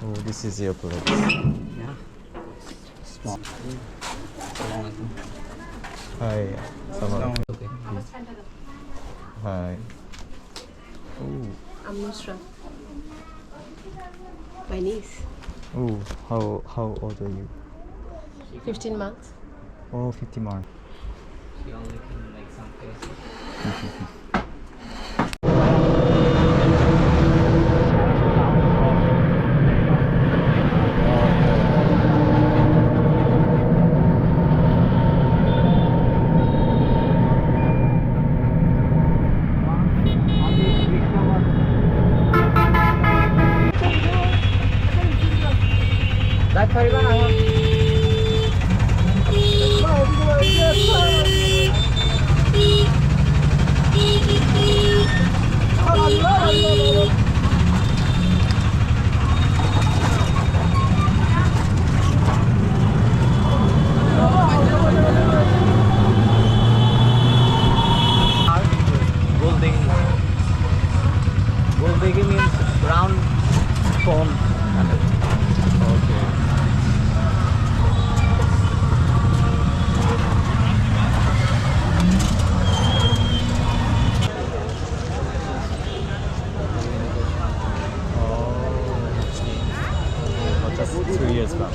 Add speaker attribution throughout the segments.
Speaker 1: Oh, this is your place.
Speaker 2: Yeah. Small.
Speaker 1: Hi. Assalamualaikum.
Speaker 2: Okay.
Speaker 1: Hi. Oh,
Speaker 3: I'm Nusra. My niece.
Speaker 1: oh, how old are you?
Speaker 3: 15 months.
Speaker 1: Oh, 50 months.
Speaker 2: She only can make some faces. Goldegi means round stone.
Speaker 1: Okay. Oh, just 2 years back.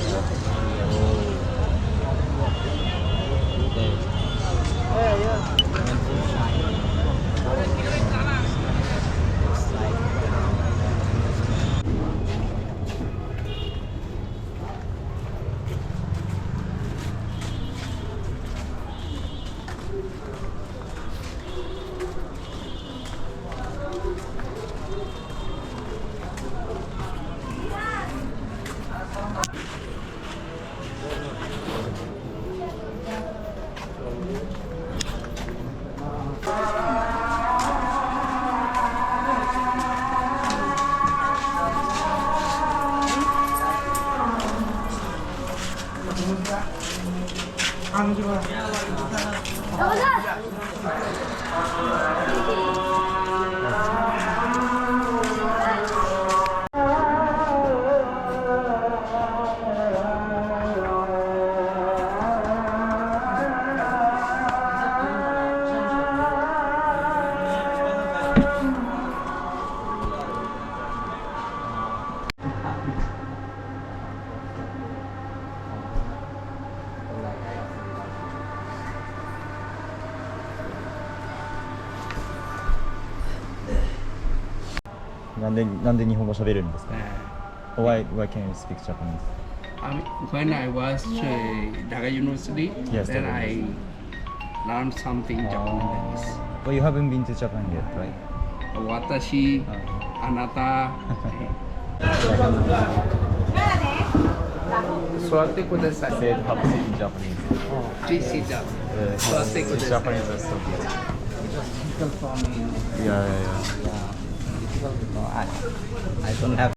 Speaker 1: なんで日本語喋れるんですか Why can you speak Japanese?
Speaker 4: When I was Dhaka University,
Speaker 1: Yes,
Speaker 4: then
Speaker 1: Dhaka
Speaker 4: I learned something Japanese.
Speaker 1: But you haven't been to Japan yet, right?
Speaker 4: Watashi, anata, Swati kudasai.
Speaker 1: Say it helps in Japanese.
Speaker 4: Three-seater. Swati kudasai.
Speaker 1: Japanese is so good.
Speaker 2: Difficult for me.
Speaker 1: Yeah.
Speaker 2: Yeah, difficult because I don't have.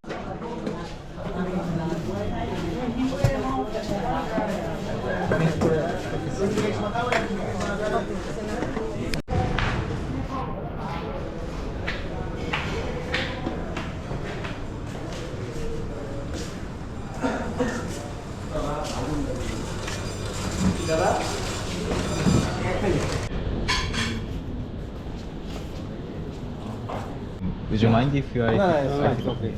Speaker 1: Would you mind if I?
Speaker 2: It's okay.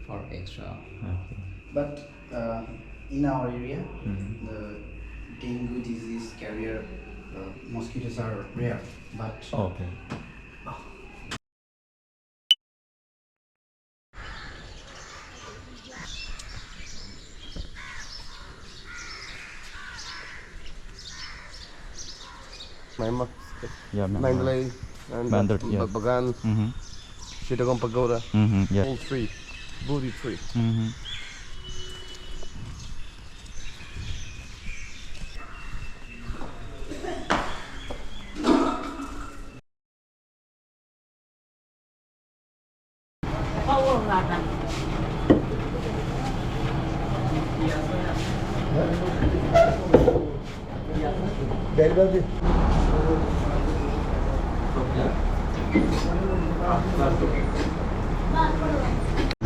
Speaker 2: For extra.
Speaker 5: But in our area, the dengue disease carrier mosquitoes are rare. But
Speaker 1: Oh, okay.
Speaker 6: Maimak,
Speaker 1: Yeah,
Speaker 6: Mandalay, and
Speaker 1: Mandalay, yeah.
Speaker 6: Bagan,
Speaker 1: Mm-hmm.
Speaker 6: Chittagong Pagoda,
Speaker 1: Mm-hmm. Yeah.
Speaker 6: Main Tree, Booty Tree.
Speaker 1: Mm-hmm.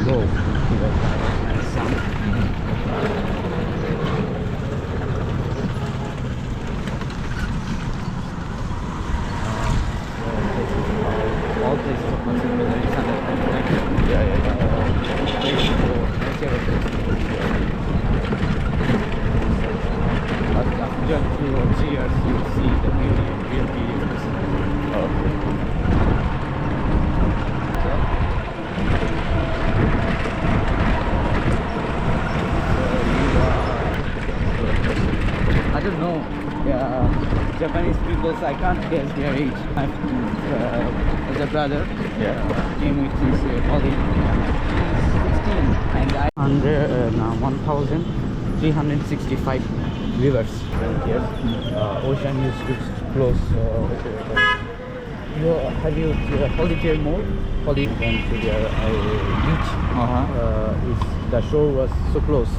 Speaker 1: Go.
Speaker 2: All places of consider there is under construction. But after 2 years, you see the beauty, real beauty of the city. I don't know. Yeah, Japanese people, I can't guess their age. As a brother, came with his colleague. He's 16, and I under 1,365 rivers. Yes, ocean is close. Have you holiday mode? Holiday went to their beach. The shore was so close.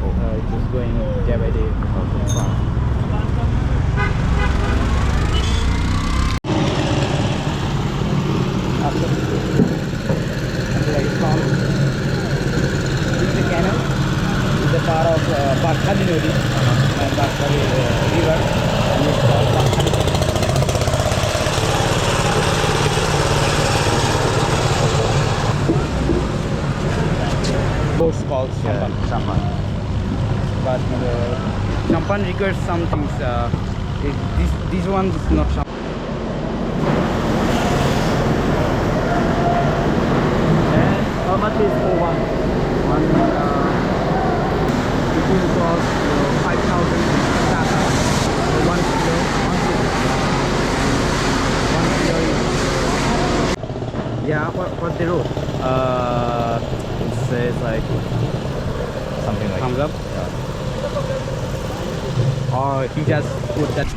Speaker 2: It was going day by day. After I found it's a canal. It's a part of Barkhali Nodi and Barkhali river, and it's called Barkhali. Boats called Sampan. But Sampan requires some things. This one is not Sampan. How much is for one? It will cost 5,000 taka. 1 kilo. 1 kilo. Yeah, what the road?
Speaker 1: It says like something like
Speaker 2: Thumbs up? Or he just put that.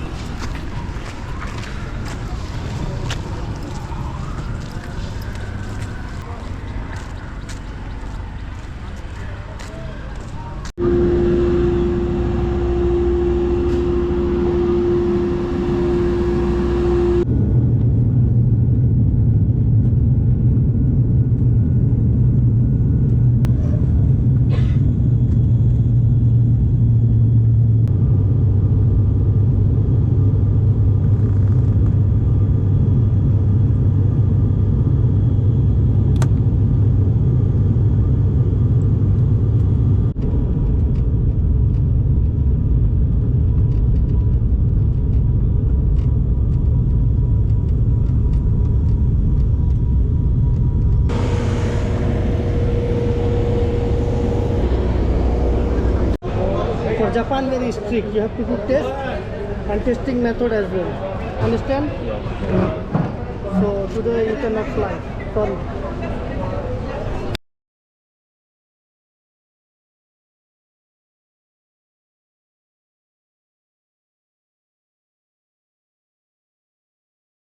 Speaker 7: Japan very strict. You have to do test and testing method as well. Understand?
Speaker 1: Yeah.
Speaker 7: So today you cannot fly. Sorry.